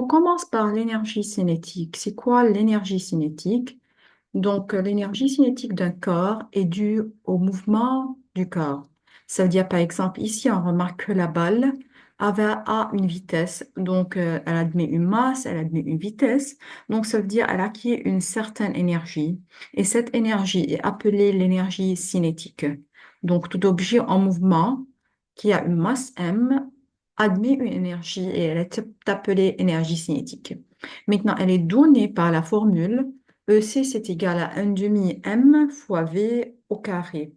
On commence par l'énergie cinétique. C'est quoi l'énergie cinétique? Donc, l'énergie cinétique d'un corps est due au mouvement du corps. Ça veut dire, par exemple, ici, on remarque que la balle a une vitesse. Donc, elle admet une masse, elle admet une vitesse. Donc, ça veut dire qu'elle acquiert une certaine énergie. Et cette énergie est appelée l'énergie cinétique. Donc, tout objet en mouvement qui a une masse m admet une énergie et elle est appelée énergie cinétique. Maintenant, elle est donnée par la formule EC, c'est égal à 1 demi m fois v au carré,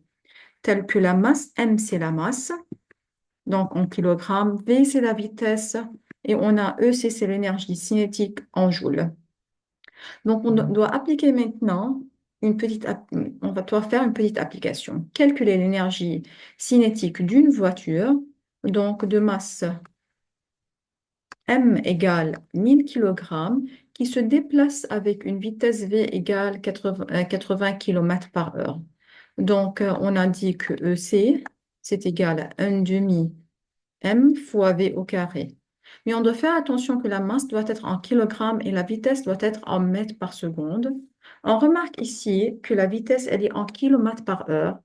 tel que la masse m, c'est la masse, donc en kilogrammes, v, c'est la vitesse, et on a EC, c'est l'énergie cinétique en joules. Donc, on doit appliquer maintenant on va devoir faire une petite application. Calculer l'énergie cinétique d'une voiture, donc de masse m égale 1000 kg, qui se déplace avec une vitesse v égale 80 km par heure. Donc, on a dit que EC, c'est égal à 1 demi m fois v au carré. Mais on doit faire attention que la masse doit être en kilogrammes et la vitesse doit être en mètres par seconde. On remarque ici que la vitesse, elle est en kilomètres par heure.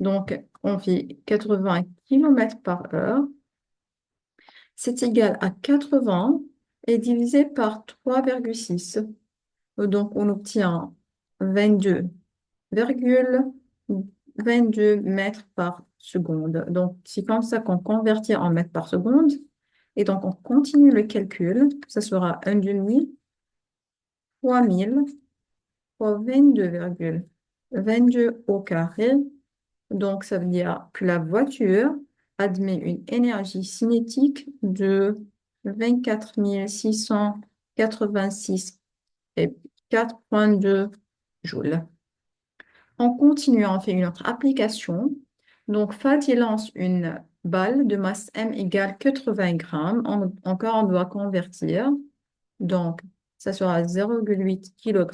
Donc, on fait 80 km par heure. C'est égal à 80 et divisé par 3,6. Donc, on obtient 22,22 mètres par seconde. Donc, c'est comme ça qu'on convertit en mètres par seconde. Et donc, on continue le calcul. Ça sera 1 demi fois 1000 fois 22,22 au carré. Donc, ça veut dire que la voiture admet une énergie cinétique de 24 686 et 4,2 joules. On continue, on fait une autre application. Donc, Fatih lance une balle de masse M égale 80 grammes. Encore, on doit convertir. Donc, ça sera 0,8 kg.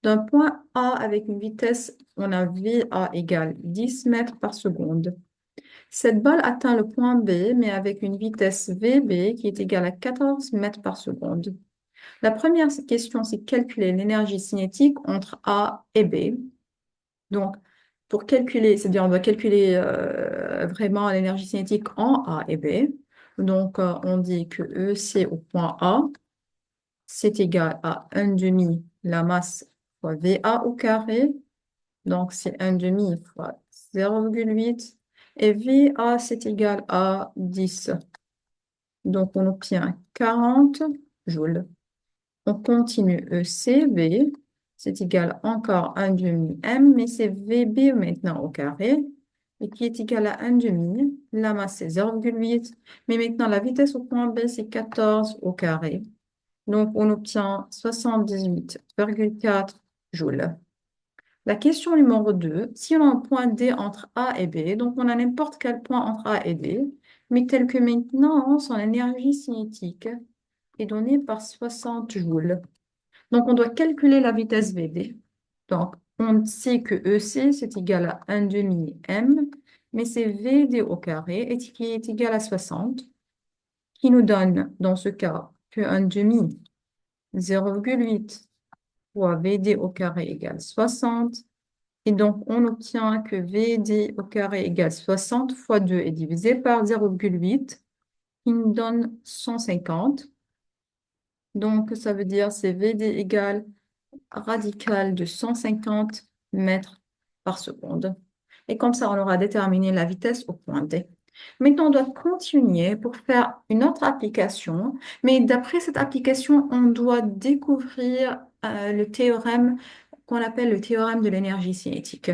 D'un point A avec une vitesse, on a VA égale 10 mètres par seconde. Cette balle atteint le point B, mais avec une vitesse VB qui est égale à 14 mètres par seconde. La première question, c'est calculer l'énergie cinétique entre A et B. Donc, pour calculer, c'est-à-dire on doit calculer vraiment l'énergie cinétique en A et B. Donc, on dit que EC au point A, c'est égal à 1 demi la masse fois VA au carré. Donc, c'est 1 demi fois 0,8. Et VA, c'est égal à 10. Donc, on obtient 40 joules. On continue ECV, c'est égal encore à 1 demi M, mais c'est VB maintenant au carré, et qui est égal à 1 demi. La masse, c'est 0,8. Mais maintenant, la vitesse au point B, c'est 14 au carré. Donc, on obtient 78,4 joules. La question numéro 2, si on a un point D entre A et B, donc on a n'importe quel point entre A et B, mais tel que maintenant, son énergie cinétique est donnée par 60 joules. Donc, on doit calculer la vitesse VD. Donc, on sait que EC, c'est égal à 1 demi M, mais c'est VD au carré, et qui est égal à 60, qui nous donne, dans ce cas, que 1 demi 0,8 fois VD au carré égale 60. Et donc, on obtient que VD au carré égale 60 fois 2 est divisé par 0,8, qui nous donne 150. Donc, ça veut dire c'est VD égale radical de 150 mètres par seconde. Et comme ça, on aura déterminé la vitesse au point D. Maintenant, on doit continuer pour faire une autre application. Mais d'après cette application, on doit découvrir le théorème qu'on appelle le théorème de l'énergie cinétique.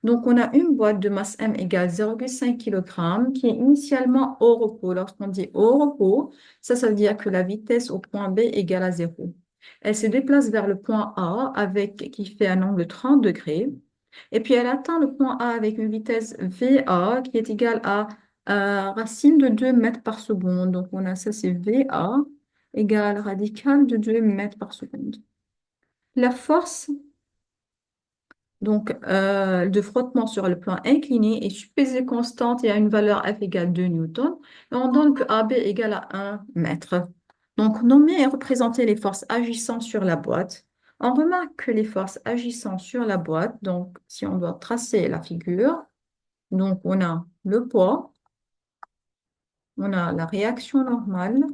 Donc, on a une boîte de masse M égale 0,5 kg qui est initialement au repos. Lorsqu'on dit au repos, ça veut dire que la vitesse au point B égale à 0. Elle se déplace vers le point A qui fait un angle de 30 degrés. Et puis, elle atteint le point A avec une vitesse VA qui est égale à racine de 2 mètres par seconde. Donc, on a ça, c'est VA égale radical de 2 mètres par seconde. La force de frottement sur le plan incliné est supposée constante et a une valeur F égale 2 newtons. Et on donne que AB égale à 1 mètre. Donc, nommer et représenter les forces agissant sur la boîte. On remarque que les forces agissant sur la boîte, donc si on doit tracer la figure, donc on a le poids, on a la réaction normale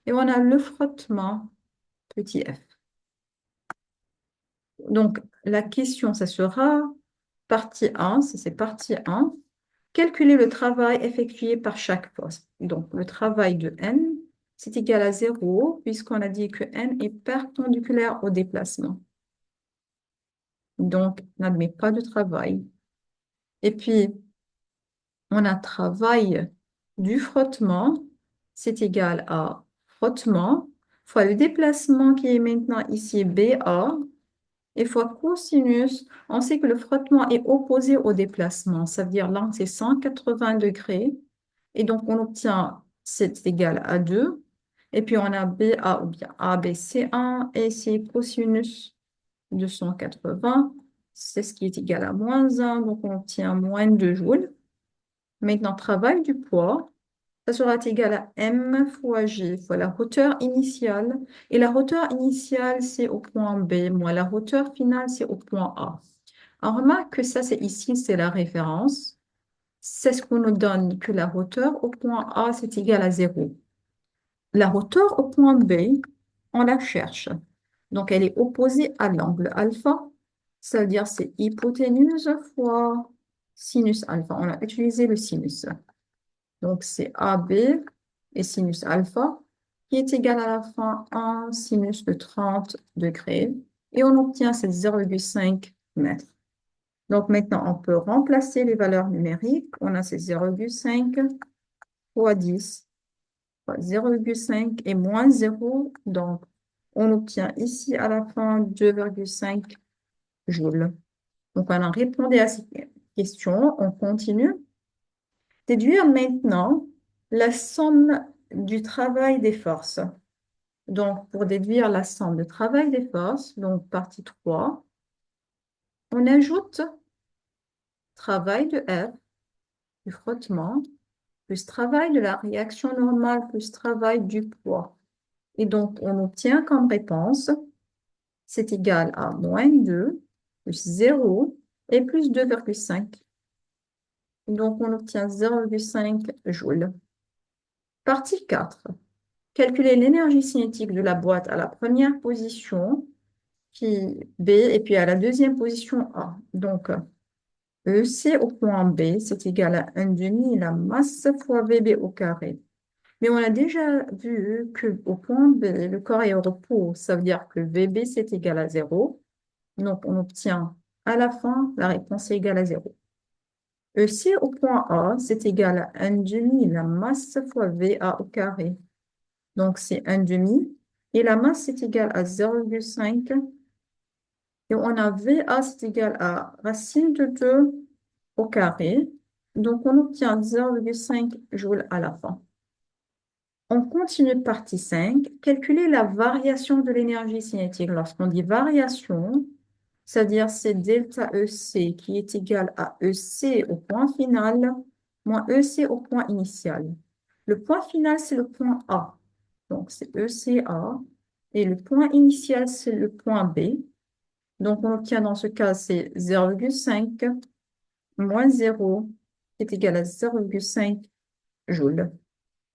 et on a le frottement, petit f. Donc, la question, ça sera partie 1, ça c'est partie 1. Calculer le travail effectué par chaque force. Donc, le travail de N, c'est égal à 0, puisqu'on a dit que N est perpendiculaire au déplacement. Donc, on n'admet pas de travail. Et puis, on a travail du frottement, c'est égal à frottement, fois le déplacement qui est maintenant ici BA, et fois cosinus. On sait que le frottement est opposé au déplacement, ça veut dire l'angle c'est 180 degrés, et donc on obtient c'est égal à 2, et puis on a BA ou bien ABC1, et c'est cosinus de 180, c'est ce qui est égal à moins 1, donc on obtient moins 2 joules. Maintenant, travail du poids, ça sera égal à m fois g fois la hauteur initiale. Et la hauteur initiale, c'est au point B, moins la hauteur finale, c'est au point A. On remarque que ça, c'est ici, c'est la référence. C'est ce qu'on nous donne que la hauteur au point A, c'est égal à 0. La hauteur au point B, on la cherche. Donc, elle est opposée à l'angle alpha. Ça veut dire c'est hypoténuse fois sinus alpha. On a utilisé le sinus. Donc, c'est AB et sinus alpha qui est égal à la fin 1 sinus de 30 degrés. Et on obtient cette 0,5 mètres. Donc, maintenant, on peut remplacer les valeurs numériques. On a ces 0,5 fois 10 fois 0,5 et moins 0. Donc, on obtient ici à la fin 2,5 joules. Donc, on a répondu à cette question. On continue. Déduire maintenant la somme du travail des forces. Donc, pour déduire la somme du travail des forces, donc partie 3, on ajoute travail de F, du frottement, plus travail de la réaction normale, plus travail du poids. Et donc, on obtient comme réponse, c'est égal à moins 2, plus 0, et plus 2,5. Donc, on obtient 0,5 joules. Partie 4. Calculer l'énergie cinétique de la boîte à la première position, qui B, et puis à la deuxième position A. Donc, EC au point B, c'est égal à 1 demi la masse fois VB au carré. Mais on a déjà vu qu'au point B, le corps est au repos. Ça veut dire que VB, c'est égal à 0. Donc, on obtient à la fin, la réponse est égale à 0. EC au point A, c'est égal à 1 demi la masse fois VA au carré. Donc, c'est 1 demi. Et la masse est égale à 0,5. Et on a VA, c'est égal à racine de 2 au carré. Donc, on obtient 0,5 joules à la fin. On continue partie 5. Calculer la variation de l'énergie cinétique. Lorsqu'on dit variation, c'est-à-dire c'est delta EC qui est égal à EC au point final moins EC au point initial. Le point final, c'est le point A. Donc, c'est ECA. Et le point initial, c'est le point B. Donc, on obtient dans ce cas, c'est 0,5 moins 0 est égal à 0,5 joules.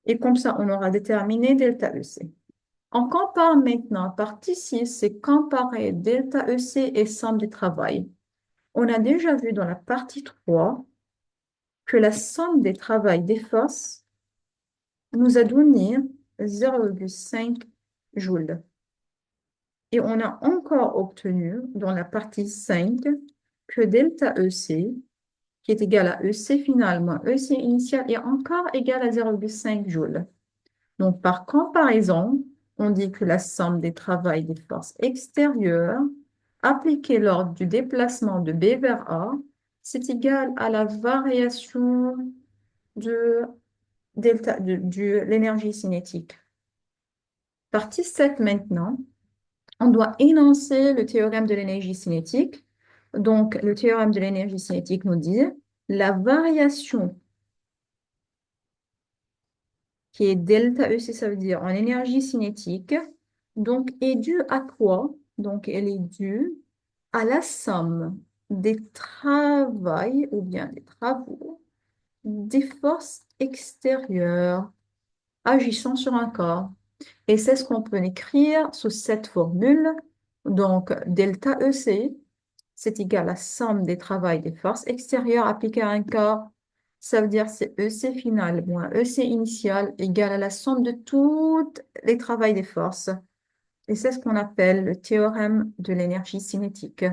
Et comme ça, on aura déterminé delta EC. On compare maintenant, partie 6, c'est comparer delta EC et somme du travail. On a déjà vu dans la partie 3 que la somme des travails des forces nous a donné 0,5 joules. Et on a encore obtenu dans la partie 5 que delta EC, qui est égal à EC final moins EC initial, est encore égal à 0,5 joules. Donc, par comparaison, on dit que la somme des travails des forces extérieures appliquées lors du déplacement de B vers A, c'est égal à la variation de l'énergie cinétique. Partie 7 maintenant, on doit énoncer le théorème de l'énergie cinétique. Donc, le théorème de l'énergie cinétique nous dit la variation qui est delta EC, ça veut dire en énergie cinétique, donc est due à quoi? Donc, elle est due à la somme des travails ou bien des travaux des forces extérieures agissant sur un corps. Et c'est ce qu'on peut écrire sous cette formule. Donc, delta EC, c'est égal à la somme des travails des forces extérieures appliquées à un corps. Ça veut dire c'est EC final moins EC initial égale à la somme de tous les travails des forces. Et c'est ce qu'on appelle le théorème de l'énergie cinétique.